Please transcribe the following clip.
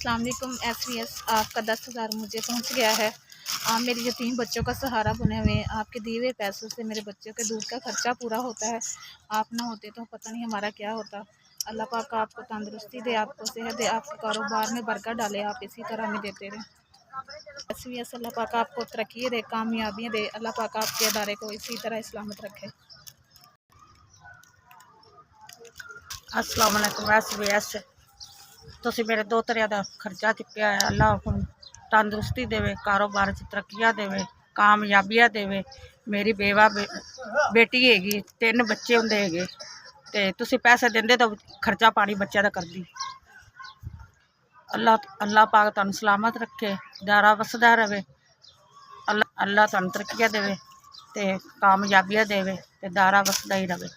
अस्सलाम वालेकुम। SVS आपका 10,000 मुझे पहुंच गया है। आप मेरे यतीम बच्चों का सहारा बने हुए हैं। आपके दिए हुए पैसों से मेरे बच्चों के दूध का खर्चा पूरा होता है। आप ना होते तो पता नहीं हमारा क्या होता। अल्लाह पाक आपको तंदुरुस्ती दे, आपको सेहत दे, आपके कारोबार में बरकत डाले, आप इसी तरह हमें देते रहें। SVS अल्लाह पाक आपको तरक्की दे, कामयाबियाँ दे। अल्लाह पाक आपके अदारे को इसी तरह सलामत रखे। अस्सलाम वालेकुम। SVS तुसीं मेरे दोतरिया का खर्चा चुक्या है। अल्लाह हुण तंदुरुस्ती देवे, कारोबार च तरक्कियां देवे, कामयाबियां देवे। मेरी बेटी हैगी, 3 बच्चे हुंदे हैगे ते तुसीं पैसे दिंदे तो खर्चा पानी बच्चों का करदी। अल्लाह पाक तुहानूं सलामत रखे, दारा वसदा रहे। अल्लाह तुहानूं तरक्कियां देवे ते कामयाबियां देवे ते दारा वसदा ही रहे।